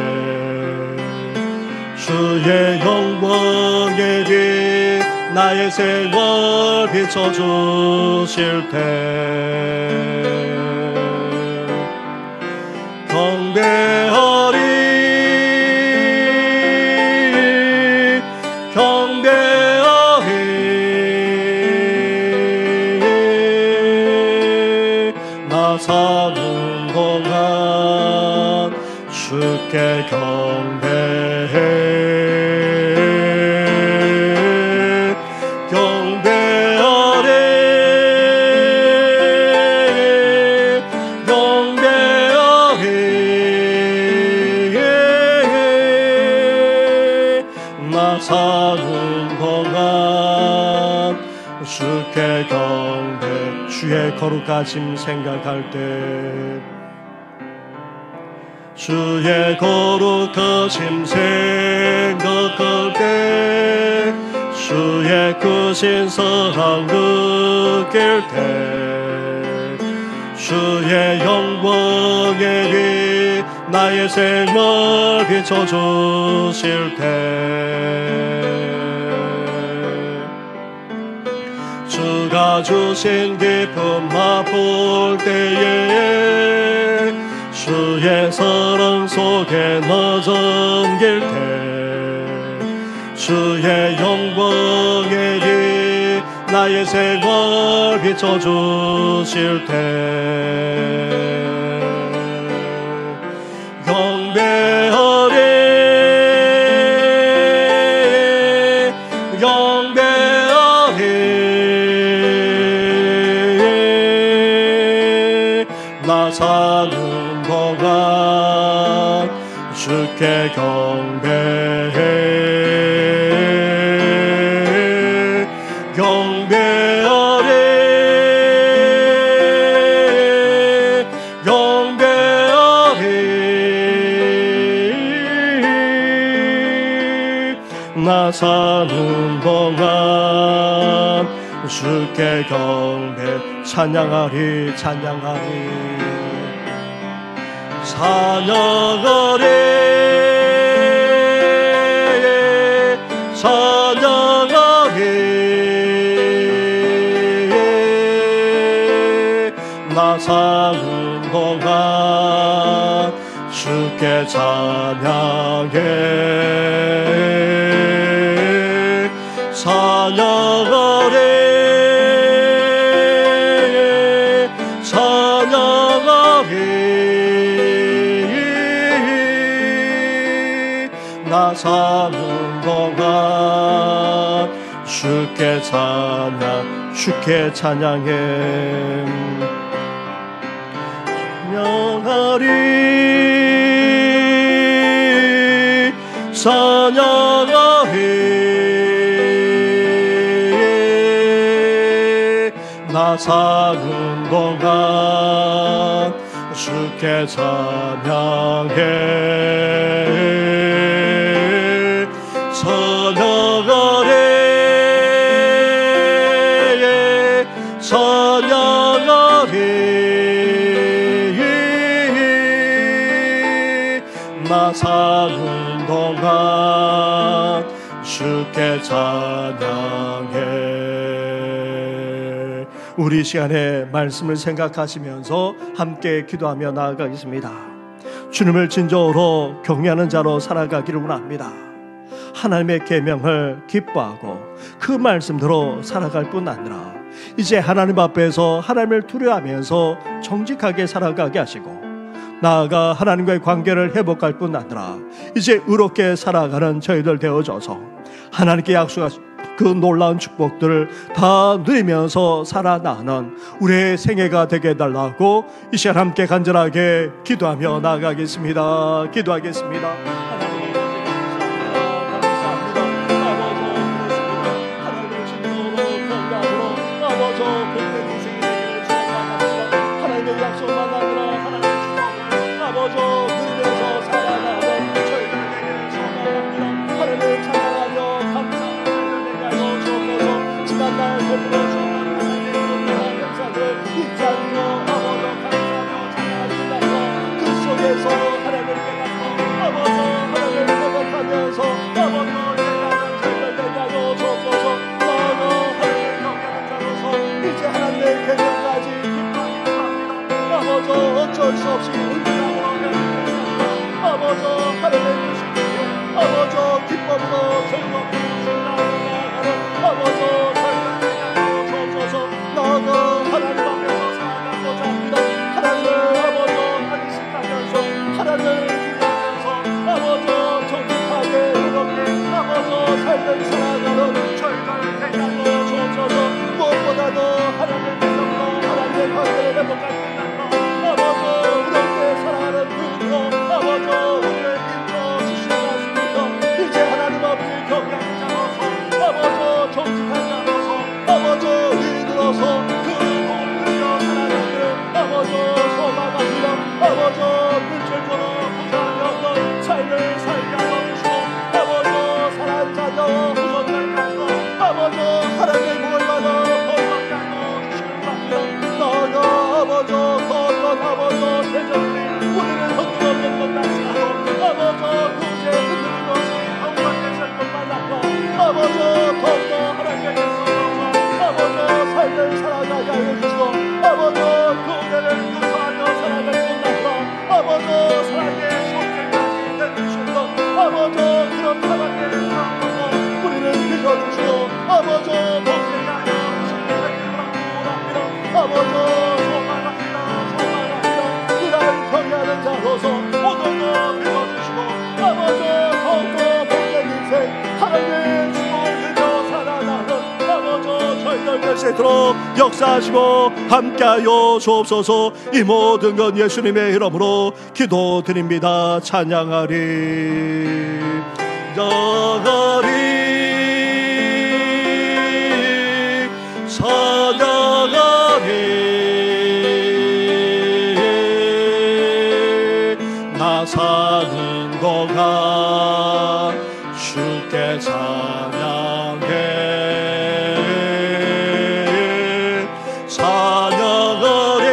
주의 영광에 빛 나의 생활 비춰주실 때 경배하리 경배하리 나 사는 동안 주께 경배해 사는 동안 주께 경배 주의 거룩하심 생각할 때 주의 거룩하심 생각할 때 주의 크신 사랑 느낄 때 주의 영광에 빛 나의 생활 비춰주실 때 주가 주신 기쁨 맛볼 때에 주의 사랑 속에 나 잠길 때 주의 영광에 빛 나의 생활 비춰주실 때 경배하리 경배하리 나 사는 동안 주께 경배해 경배하리 나 사는 동안 주께 경배 찬양하리 찬양하리 찬양하리 찬양하리 나 사는 동안 주께 찬양해 찬양하리 찬양하리 나 사는 동안 주께 찬양 주께 찬양해 찬양하리 찬양하리 나 사는 동안 주께 찬양해 찬양하리 찬양하리 나 사는 동안 주께 찬양해 우리 시간에 말씀을 생각하시면서 함께 기도하며 나아가겠습니다. 주님을 진정으로 경외하는 자로 살아가기를 원합니다. 하나님의 계명을 기뻐하고 그 말씀대로 살아갈 뿐 아니라 이제 하나님 앞에서 하나님을 두려워하면서 정직하게 살아가게 하시고 나아가 하나님과의 관계를 회복할 뿐 아니라 이제 의롭게 살아가는 저희들 되어져서 하나님께 약속하신 그 놀라운 축복들을 다 누리면서 살아나는 우리의 생애가 되게 해달라고 이 시간 함께 간절하게 기도하며 나아가겠습니다. 기도하겠습니다. 하나님을 깨닫고 아버지 하나님을 아버지 복제가 아버지 소망합니다. 이날 경외하는 자로서 모든 것 믿어주시고 아버지 더욱더 복된 인생 하나님의 축복을 빌며 살아가는 아버지 저희들 될 수 있도록 역사하시고 함께하여 주옵소서. 이 모든 건 예수님의 이름으로 기도드립니다. 찬양하리 찬양하리 나 사는 거가 주께 찬양해 찬양하리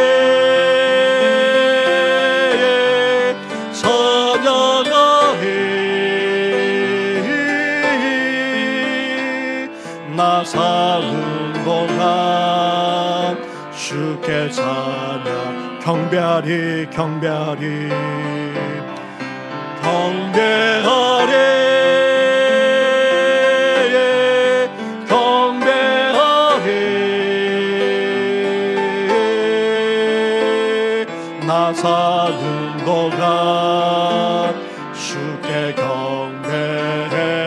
나 사는 거가 주께 찬양 경배하리 경배하리 경배하리 경배하리 나 사는 거가 주께 경배해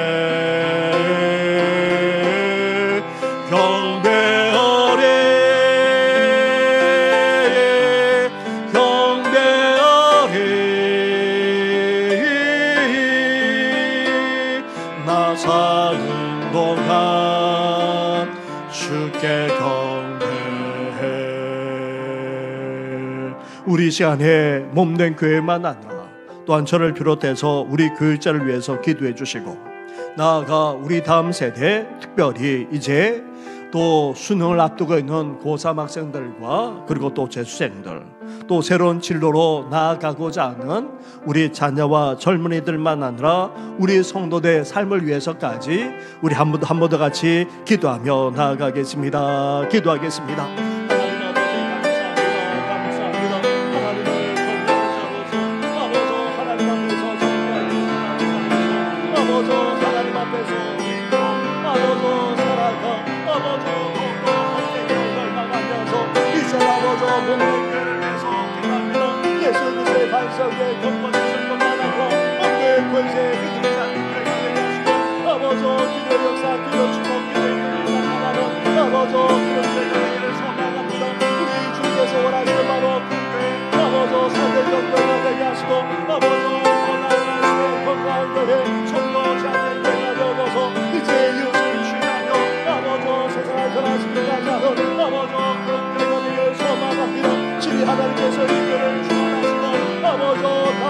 나 사는 동안 주께 경배해. 우리 시간에 몸된 교회만 아니라 또한 저를 비롯해서 우리 교육자를 위해서 기도해 주시고 나아가 우리 다음 세대 특별히 이제 또 수능을 앞두고 있는 고3 학생들과 그리고 또 재수생들 또 새로운 진로로 나아가고자 하는 우리 자녀와 젊은이들만 아니라 우리 성도들의 삶을 위해서까지 우리 한 번 더 같이 기도하며 나아가겠습니다. 기도하겠습니다. 하나님 아버지 감사합니다. 하나님을 경외하는 자로서 아버지 하나님 앞에서 정리하겠습니다. 아버지 하나님 앞에서 믿고 아버지 살아가 아버지 더욱더 복된 교회를 나가면서 이제 아버지 복된 교회를 위해서 기도합니다. 예수 그리스도의 반석에 경건하신 것만 하고 복된 권세에 믿음이 쌓인 교회가 되게 하시고 아버지 기도의 역사 기도 축복 기도의 은혜를 나가는 아버지 그런 교회가 되기를 소망합니다. 우리 주께서 원하시는 바로 그 교회 아버지 사대적 교회가 되게 하시고 아버지 건강한 시대 건강한 교회 총거지 않는 교회가 되어서 이제 이웃을 취하며 아버지 세상을 변화시키고자 하는 아버지 그런 교회가 되기를 소망합니다. 주님 하나님께서 이 교회를 주관하시고 아버지 나아가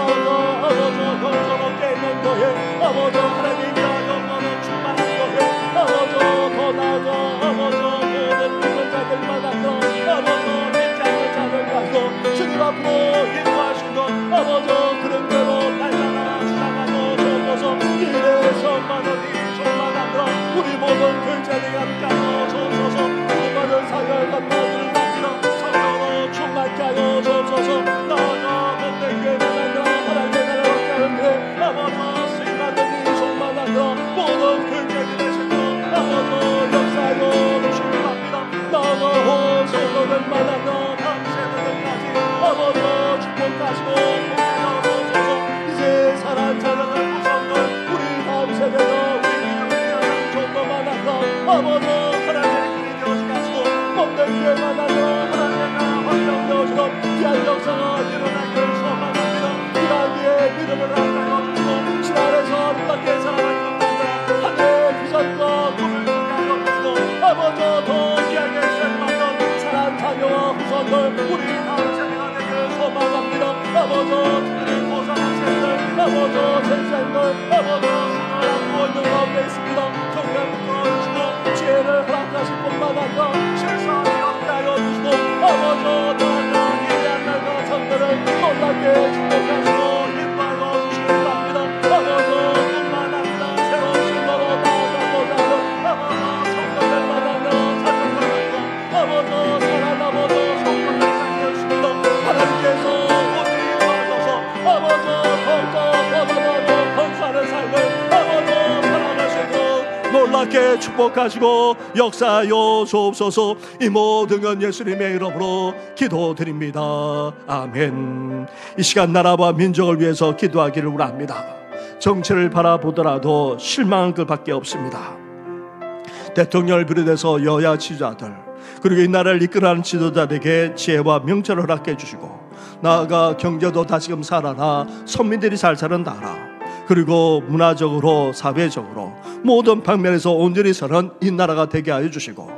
아버지 형편없게 있는 교회 아버지 하나님과 영원한 충만한 교회 아버지 더 나아가 아버지 모든 믿는 자들만 앞서 아버지 믿지 않는 자들까지도 주님 앞으로 인도하신 것 아버지 그런 대로 날마다 주장하여 주옵소서. 이래 성만원이 충만하며 우리 모든 교회자들이 함께하여 주옵소서. 수많은 사역을 감당을 합니다. 성령으로 충만케 하여 주옵소서. 나아가 못된 교회를 만들어 하나님의 나라를 가는 길 아버지 쓰임받은 이 충만하며 모든 교회자들의 신도 아버지 역사하여 주시기 바랍니다. 나아가 온 성도들 만나며 다음 세대들까지 아버지 축복하시고 복하여 주옵소서. 이제 살아 자라는 후손들 우리 다음 세대가 우리 믿음을 자라는 좀더 만나서 아버지 하나님의 길이 되어지게 하시고 못된 교회 만나서 하나님의 나라 확장 되어지고 귀한 역사가 일어나기를 소망합니다. 귀하기에 믿음을 함께하여 주시고 신안에서 아름답게 살아갈 것입니다. 하늘의 비전과 꿈을 이루게 하여 주시고 아버지 더 귀하게 시작받는 사랑 자녀와 후손들 우리 다음 세대가 되기를 소망합니다. 아버지 특별히 고3 학생들 아버지 재생들 아버지 수능을 앞두고 있는 가운데 있습니다. 경륜을 끌어주시고 지혜를 허락하실 뿐만 아니라 실수하지 않게 하여 주시고 아버지 나아가 위대한 날과 장들을 놀랍게 축복하시고 인도하여 주시기 바랍니다. 아버지 뿐만 아니라 새로운 진로로 나아가고자 하는 아버지 성도들 만나며 자녀들 만나고 아버지 사랑 아버지 성도들 살려주십니다. 하나님께서 우리 도와줘서 아버지 더욱더 거듭하고 건사하는 삶을 아버지 살아가시고 놀랍게 놀랍게 축복하시고 역사하여 주옵소서. 이 모든 건 예수님의 이름으로 기도드립니다. 아멘. 이 시간 나라와 민족을 위해서 기도하기를 원합니다. 정치를 바라보더라도 실망한 것밖에 없습니다. 대통령을 비롯해서 여야 지도자들, 그리고 이 나라를 이끌어가는 지도자들에게 지혜와 명철을 허락해 주시고, 나아가 경제도 다시금 살아나 서민들이 잘 사는 나라, 그리고 문화적으로 사회적으로 모든 방면에서 온전히 사는 이 나라가 되게 하여 주시고,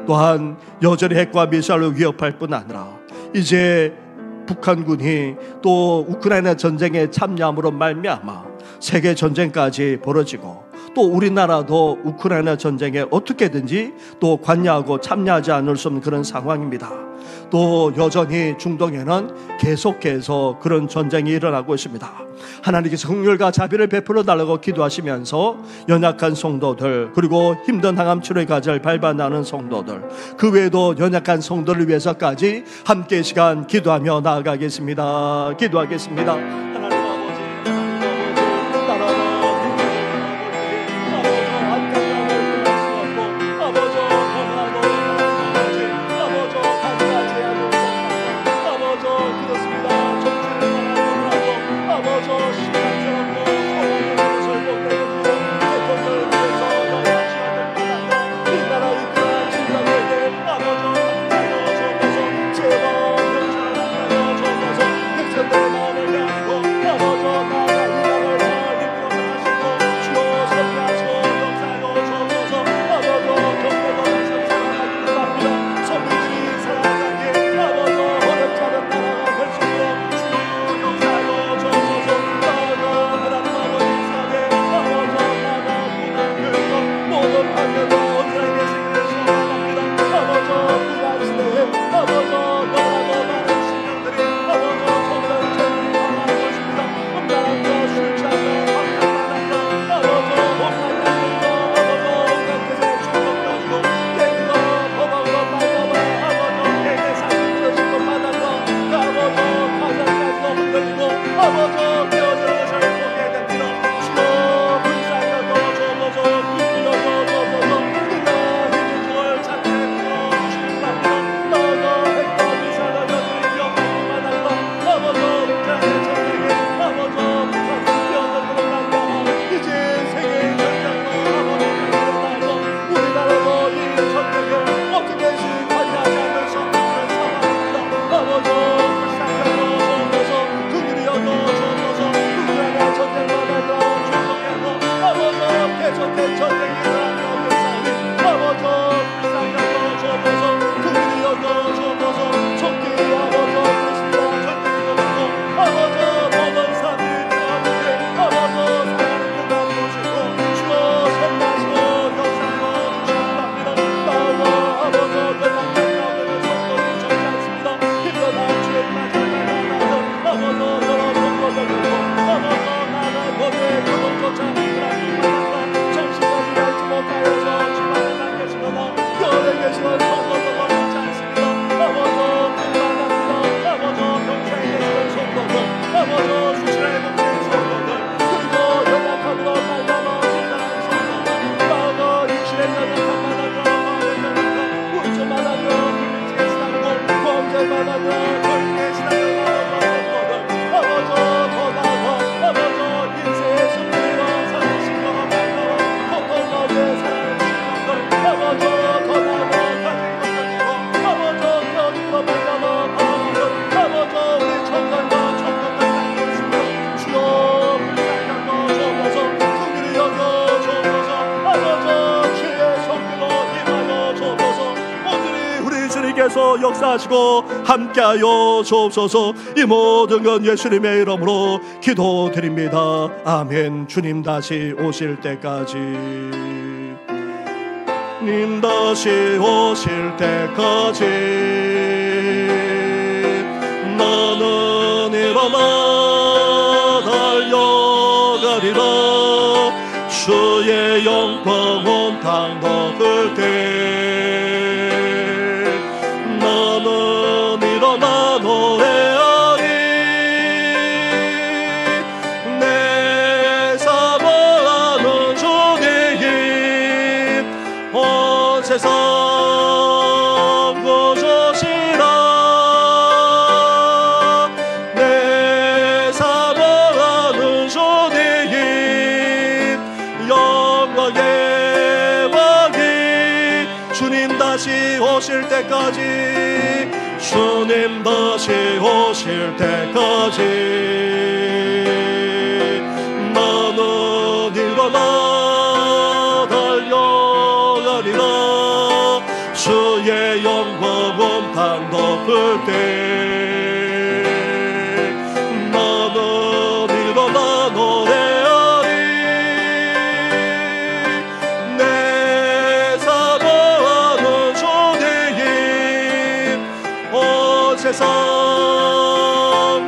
또한 여전히 핵과 미사일로 위협할 뿐 아니라 이제 북한군이 또 우크라이나 전쟁에 참여함으로 말미암아 세계 전쟁까지 벌어지고, 또 우리나라도 우크라이나 전쟁에 어떻게든지 또 관여하고 참여하지 않을 수 없는 그런 상황입니다. 또 여전히 중동에는 계속해서 그런 전쟁이 일어나고 있습니다. 하나님께서 긍휼과 자비를 베풀어 달라고 기도하시면서 연약한 성도들, 그리고 힘든 항암 치료의 과제를 밟아나는 성도들, 그 외에도 연약한 성도를 위해서까지 함께 이 시간 기도하며 나아가겠습니다. 기도하겠습니다. 하나님 역사하시고 함께하여 주옵소서. 이 모든 건 예수님의 이름으로 기도드립니다. 아멘. 주님 다시 오실 때까지, 님 다시 오실 때까지 나는 일어나 달려가리라. 주의 영광 온 땅 먹을 때 나는 일어나 노래하리. 내 사모하는 주님 오실 때까지, 주님 다시 오실 때까지 나는 일어나 달려가리라. 주의 영광 온땅 덮을 때 나는 일어나 노래하리. 내 사모하는 주님 온 세상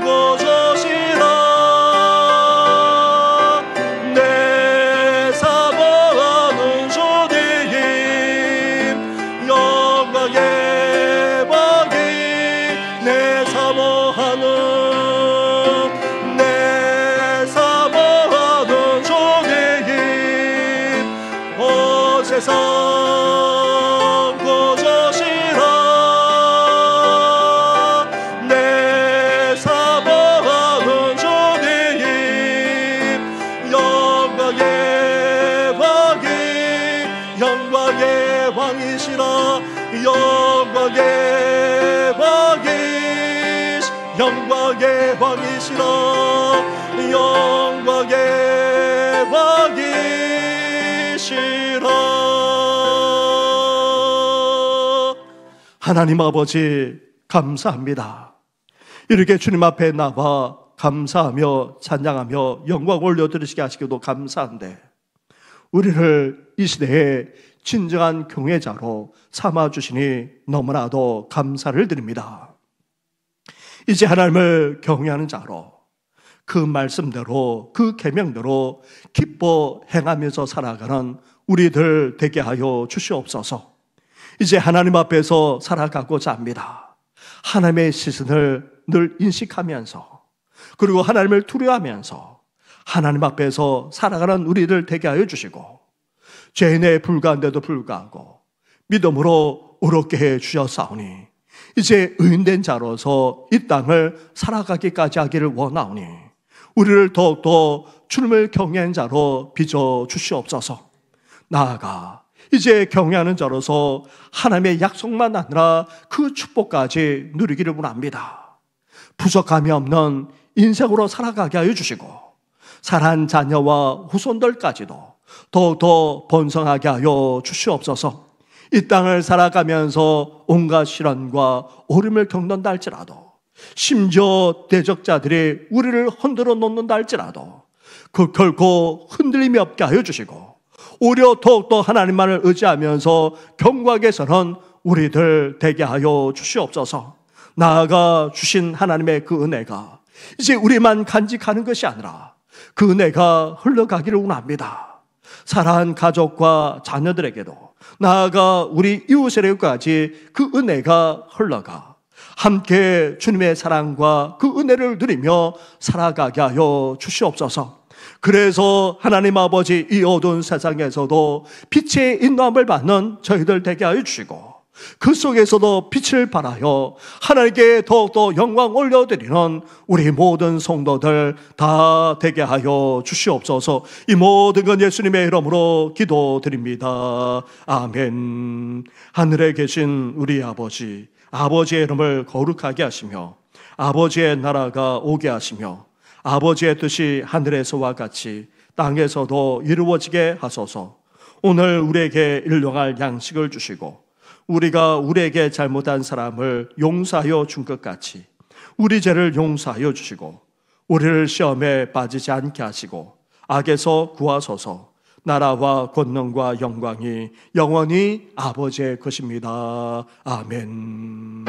구주시라. 내 사모하는 주님 영광의 왕이, 내 사모하는 주님 온 세상 구주시라. 내 사모하는 주님 영광의 왕이, 영광의 왕이시라. 영광의 왕이, 영광의 왕이시라. 영광의 왕이시라. 하나님 아버지 감사합니다. 이렇게 주님 앞에 나와 감사하며 찬양하며 영광 올려드리시게 하시기도 감사한데, 우리를 이 시대에 진정한 경외자로 삼아주시니 너무나도 감사를 드립니다. 이제 하나님을 경외하는 자로, 그 말씀대로 그 계명대로 기뻐 행하면서 살아가는 우리들 되게 하여 주시옵소서. 이제 하나님 앞에서 살아가고자 합니다. 하나님의 시선을 늘 인식하면서, 그리고 하나님을 두려워하면서 하나님 앞에서 살아가는 우리들 되게 하여 주시고, 죄인에 불과한데도 불구하고 믿음으로 의롭게 해 주셨사오니 이제 의인된 자로서 이 땅을 살아가기까지 하기를 원하오니 우리를 더욱더 주님을 경외하는 자로 빚어 주시옵소서. 나아가 이제 경외하는 자로서 하나님의 약속만 아니라 그 축복까지 누리기를 원합니다. 부족함이 없는 인생으로 살아가게 하여 주시고, 사랑하는 자녀와 후손들까지도 더욱더 번성하게 하여 주시옵소서. 이 땅을 살아가면서 온갖 시련과 어려움을 겪는다 할지라도, 심지어 대적자들이 우리를 흔들어 놓는다 할지라도 그 결코 흔들림이 없게 하여 주시고, 오히려 더욱더 하나님만을 의지하면서 견고하게 서는 우리들 되게 하여 주시옵소서. 나아가 주신 하나님의 그 은혜가 이제 우리만 간직하는 것이 아니라 그 은혜가 흘러가기를 원합니다. 사랑하는 가족과 자녀들에게도, 나아가 우리 이웃에게까지 그 은혜가 흘러가 함께 주님의 사랑과 그 은혜를 누리며 살아가게 하여 주시옵소서. 그래서 하나님 아버지, 이 어두운 세상에서도 빛의 인도함을 받는 저희들 되게 하여 주시고, 그 속에서도 빛을 발하여 하나님께 더욱더 영광 올려드리는 우리 모든 성도들 다 되게 하여 주시옵소서. 이 모든 건 예수님의 이름으로 기도드립니다. 아멘. 하늘에 계신 우리 아버지, 아버지의 이름을 거룩하게 하시며 아버지의 나라가 오게 하시며 아버지의 뜻이 하늘에서와 같이 땅에서도 이루어지게 하소서. 오늘 우리에게 일용할 양식을 주시고, 우리가 우리에게 잘못한 사람을 용서하여 준 것 같이 우리 죄를 용서하여 주시고, 우리를 시험에 빠지지 않게 하시고 악에서 구하소서. 나라와 권능과 영광이 영원히 아버지의 것입니다. 아멘.